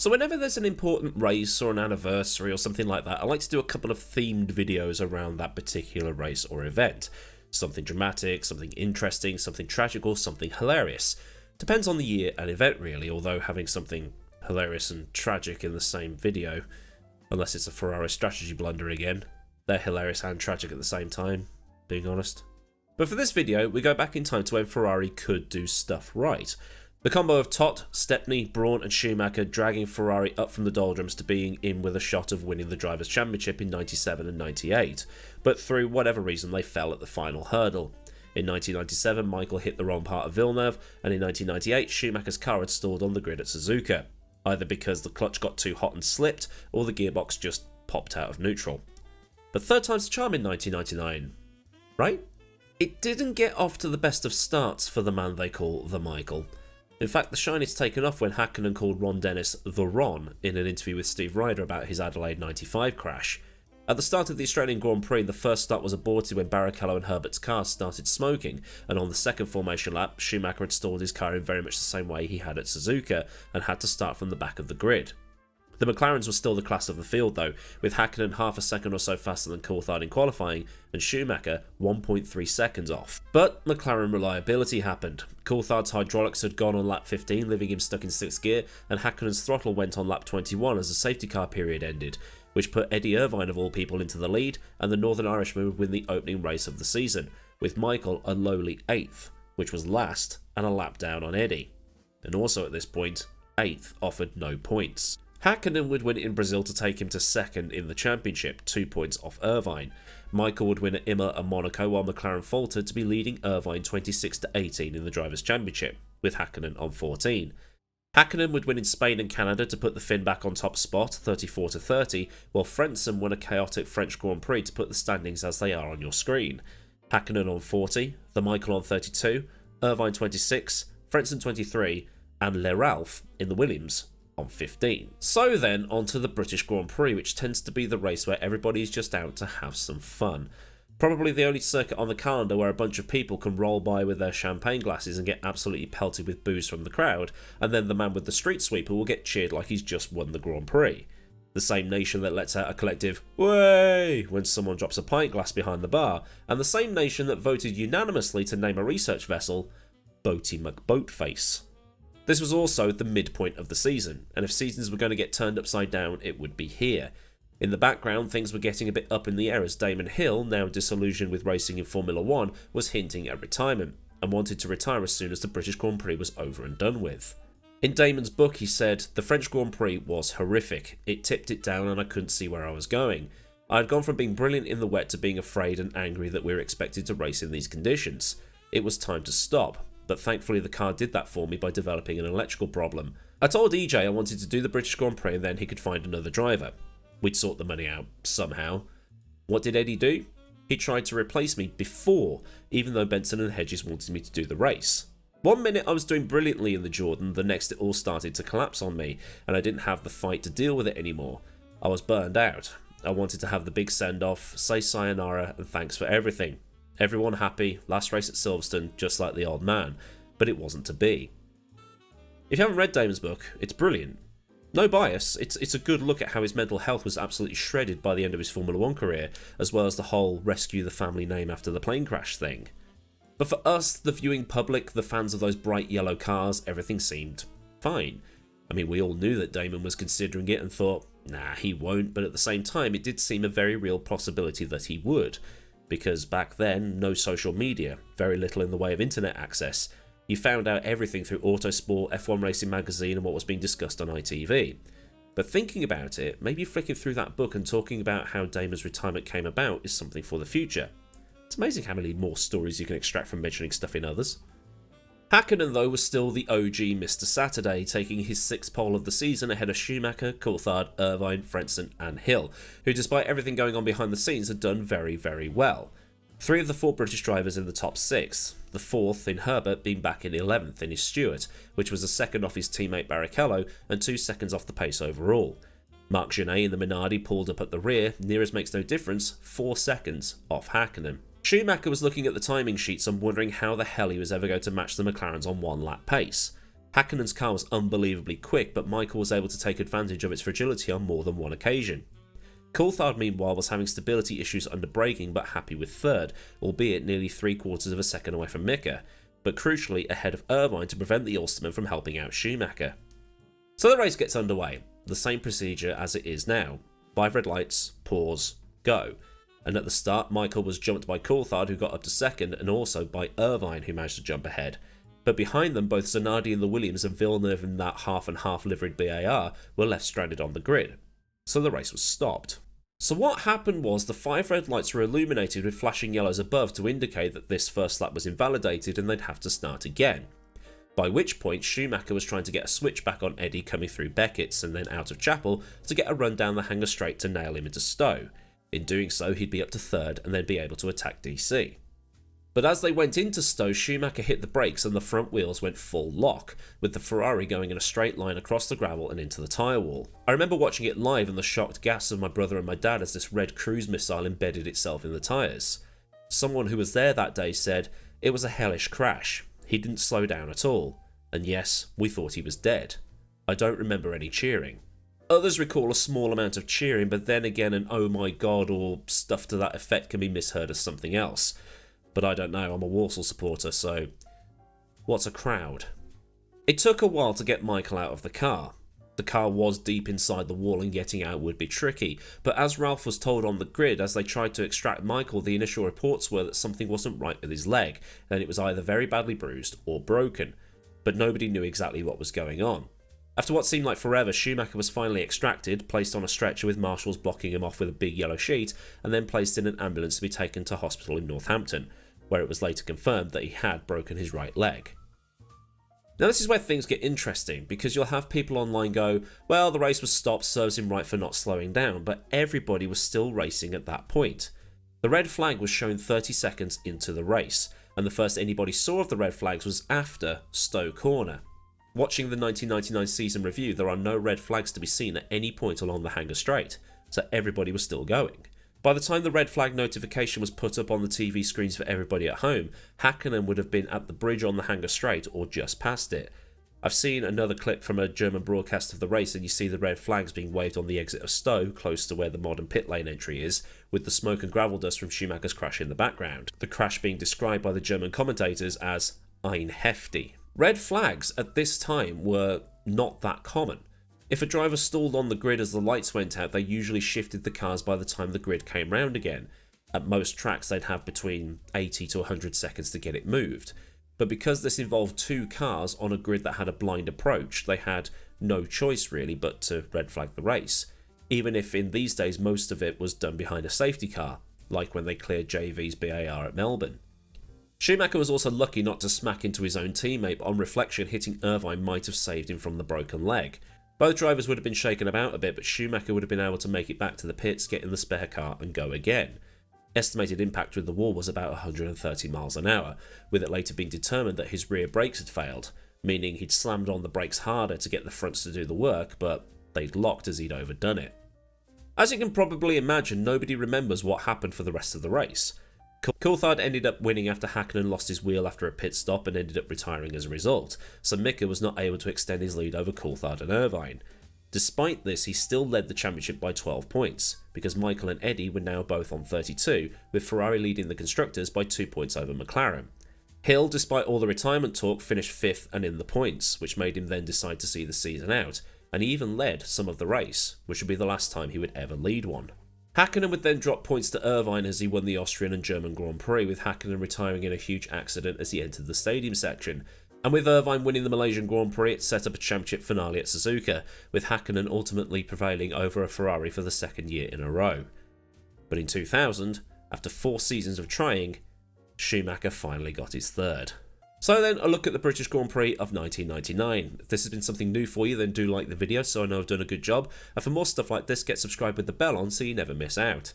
So whenever there's an important race or an anniversary or something like that, I like to do a couple of themed videos around that particular race or event. Something dramatic, something interesting, something tragic, or something hilarious. Depends on the year and event really, although having something hilarious and tragic in the same video, unless it's a Ferrari strategy blunder again, they're hilarious and tragic at the same time, being honest. But for this video, we go back in time to when Ferrari could do stuff right. The combo of Todt, Stepney, Brawn and Schumacher dragging Ferrari up from the doldrums to being in with a shot of winning the Drivers' Championship in 97 and 98, but through whatever reason they fell at the final hurdle. In 1997, Michael hit the wrong part of Villeneuve, and in 1998, Schumacher's car had stalled on the grid at Suzuka, either because the clutch got too hot and slipped, or the gearbox just popped out of neutral. But third time's the charm in 1999, right? It didn't get off to the best of starts for the man they call the Michael. In fact, the shine is taken off when Hakkinen called Ron Dennis the Ron in an interview with Steve Ryder about his Adelaide 95 crash. At the start of the Australian Grand Prix, the first start was aborted when Barrichello and Herbert's cars started smoking, and on the second formation lap, Schumacher had stalled his car in very much the same way he had at Suzuka, and had to start from the back of the grid. The McLarens were still the class of the field though, with Hakkinen half a second or so faster than Coulthard in qualifying, and Schumacher 1.3 seconds off. But McLaren reliability happened. Coulthard's hydraulics had gone on lap 15, leaving him stuck in 6th gear, and Hakkinen's throttle went on lap 21 as the safety car period ended, which put Eddie Irvine of all people into the lead, and the Northern Irishman would win the opening race of the season, with Michael a lowly 8th, which was last and a lap down on Eddie. And also at this point, 8th offered no points. Hakkinen would win in Brazil to take him to 2nd in the championship, 2 points off Irvine. Michael would win at Imola and Monaco, while McLaren faltered to be leading Irvine 26-18 in the Drivers' Championship, with Hakkinen on 14. Hakkinen would win in Spain and Canada to put the Finn back on top spot, 34-30, while Frentzen won a chaotic French Grand Prix to put the standings as they are on your screen. Hakkinen on 40, the Michael on 32, Irvine 26, Frentzen 23, and Le Ralph in the Williams on 15. So then, on to the British Grand Prix, which tends to be the race where everybody's just out to have some fun. Probably the only circuit on the calendar where a bunch of people can roll by with their champagne glasses and get absolutely pelted with booze from the crowd, and then the man with the street sweeper will get cheered like he's just won the Grand Prix. The same nation that lets out a collective "Way" when someone drops a pint glass behind the bar, and the same nation that voted unanimously to name a research vessel Boaty McBoatface. This was also the midpoint of the season, and if seasons were going to get turned upside down, it would be here. In the background, things were getting a bit up in the air as Damon Hill, now disillusioned with racing in Formula 1, was hinting at retirement, and wanted to retire as soon as the British Grand Prix was over and done with. In Damon's book, he said, "The French Grand Prix was horrific. It tipped it down and I couldn't see where I was going. I had gone from being brilliant in the wet to being afraid and angry that we were expected to race in these conditions. It was time to stop. But thankfully the car did that for me by developing an electrical problem. I told EJ I wanted to do the British Grand Prix and then he could find another driver. We'd sort the money out, somehow. What did Eddie do? He tried to replace me before, even though Benson and Hedges wanted me to do the race. One minute I was doing brilliantly in the Jordan, the next it all started to collapse on me, and I didn't have the fight to deal with it anymore. I was burned out. I wanted to have the big send-off, say sayonara and thanks for everything. Everyone happy, last race at Silverstone, just like the old man, but it wasn't to be." If you haven't read Damon's book, it's brilliant. No bias, it's a good look at how his mental health was absolutely shredded by the end of his Formula 1 career, as well as the whole rescue the family name after the plane crash thing. But for us, the viewing public, the fans of those bright yellow cars, everything seemed fine. I mean, we all knew that Damon was considering it and thought, nah, he won't, but at the same time, it did seem a very real possibility that he would. Because back then, no social media, very little in the way of internet access. You found out everything through Autosport, F1 Racing Magazine and what was being discussed on ITV. But thinking about it, maybe flicking through that book and talking about how Damon's retirement came about is something for the future. It's amazing how many more stories you can extract from mentioning stuff in others. Hakkinen, though, was still the OG Mr. Saturday, taking his 6th pole of the season ahead of Schumacher, Coulthard, Irvine, Frentzen and Hill, who despite everything going on behind the scenes had done very, very well. 3 of the 4 British drivers in the top 6, the 4th in Herbert being back in 11th in his Stewart, which was a second off his teammate Barrichello and 2 seconds off the pace overall. Marc Genet in the Minardi pulled up at the rear, near as makes no difference, 4 seconds off Hakkinen. Schumacher was looking at the timing sheets and wondering how the hell he was ever going to match the McLarens on one lap pace. Häkkinen's car was unbelievably quick, but Michael was able to take advantage of its fragility on more than one occasion. Coulthard, meanwhile, was having stability issues under braking, but happy with third, albeit nearly 3/4 of a second away from Mika, but crucially ahead of Irvine to prevent the Ulsterman from helping out Schumacher. So the race gets underway, the same procedure as it is now. 5 red lights, pause, go. And at the start, Michael was jumped by Coulthard, who got up to second, and also by Irvine, who managed to jump ahead. But behind them, both Zanardi in the Williams and Villeneuve in that half-and-half liveried BAR were left stranded on the grid. So the race was stopped. So what happened was the 5 red lights were illuminated with flashing yellows above to indicate that this first lap was invalidated and they'd have to start again. By which point Schumacher was trying to get a switch back on Eddie coming through Beckett's and then out of Chapel to get a run down the hanger straight to nail him into Stowe. In doing so, he'd be up to third and then be able to attack DC. But as they went into Stowe, Schumacher hit the brakes and the front wheels went full lock, with the Ferrari going in a straight line across the gravel and into the tyre wall. I remember watching it live and the shocked gasps of my brother and my dad as this red cruise missile embedded itself in the tyres. Someone who was there that day said, "It was a hellish crash. He didn't slow down at all. And yes, we thought he was dead." I don't remember any cheering. Others recall a small amount of cheering, but then again an "oh my god" or stuff to that effect can be misheard as something else. But I don't know, I'm a Walsall supporter, so what's a crowd? It took a while to get Michael out of the car. The car was deep inside the wall and getting out would be tricky, but as Ralph was told on the grid as they tried to extract Michael, the initial reports were that something wasn't right with his leg, and it was either very badly bruised or broken, but nobody knew exactly what was going on. After what seemed like forever, Schumacher was finally extracted, placed on a stretcher with marshals blocking him off with a big yellow sheet, and then placed in an ambulance to be taken to hospital in Northampton, where it was later confirmed that he had broken his right leg. Now this is where things get interesting, because you'll have people online go, well, the race was stopped, serves him right for not slowing down, but everybody was still racing at that point. The red flag was shown 30 seconds into the race, and the first anybody saw of the red flags was after Stowe Corner. Watching the 1999 season review, there are no red flags to be seen at any point along the hanger straight, so everybody was still going. By the time the red flag notification was put up on the TV screens for everybody at home, Häkkinen would have been at the bridge on the hanger straight or just past it. I've seen another clip from a German broadcast of the race and you see the red flags being waved on the exit of Stowe, close to where the modern pit lane entry is, with the smoke and gravel dust from Schumacher's crash in the background. The crash being described by the German commentators as ein hefty. Red flags at this time were not that common. If a driver stalled on the grid as the lights went out, they usually shifted the cars by the time the grid came round again. At most tracks they'd have between 80 to 100 seconds to get it moved. But because this involved 2 cars on a grid that had a blind approach, they had no choice really but to red flag the race. Even if in these days most of it was done behind a safety car, like when they cleared JV's BAR at Melbourne. Schumacher was also lucky not to smack into his own teammate, but on reflection hitting Irvine might have saved him from the broken leg. Both drivers would have been shaken about a bit, but Schumacher would have been able to make it back to the pits, get in the spare car and go again. Estimated impact with the wall was about 130 miles an hour, with it later being determined that his rear brakes had failed, meaning he'd slammed on the brakes harder to get the fronts to do the work, but they'd locked as he'd overdone it. As you can probably imagine, nobody remembers what happened for the rest of the race. Coulthard ended up winning after Häkkinen lost his wheel after a pit stop and ended up retiring as a result, so Mika was not able to extend his lead over Coulthard and Irvine. Despite this, he still led the championship by 12 points, because Michael and Eddie were now both on 32, with Ferrari leading the constructors by 2 points over McLaren. Hill, despite all the retirement talk, finished 5th and in the points, which made him then decide to see the season out, and he even led some of the race, which would be the last time he would ever lead one. Häkkinen would then drop points to Irvine as he won the Austrian and German Grand Prix, with Häkkinen retiring in a huge accident as he entered the stadium section. And with Irvine winning the Malaysian Grand Prix, it set up a championship finale at Suzuka, with Häkkinen ultimately prevailing over a Ferrari for the 2nd year in a row. But in 2000, after 4 seasons of trying, Schumacher finally got his 3rd. So then, a look at the British Grand Prix of 1999. If this has been something new for you, then do like the video so I know I've done a good job, and for more stuff like this, get subscribed with the bell on so you never miss out.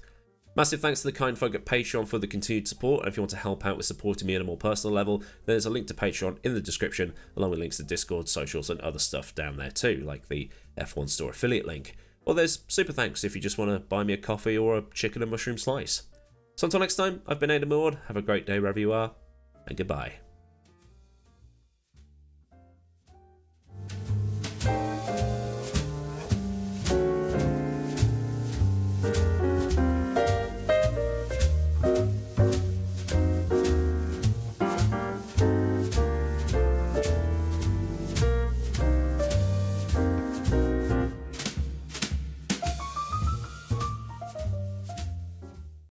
Massive thanks to the kind folk at Patreon for the continued support, and if you want to help out with supporting me on a more personal level, there's a link to Patreon in the description, along with links to Discord, socials and other stuff down there too, like the F1 Store affiliate link. Or there's super thanks if you just want to buy me a coffee or a chicken and mushroom slice. So until next time, I've been Millward, have a great day wherever you are, and goodbye.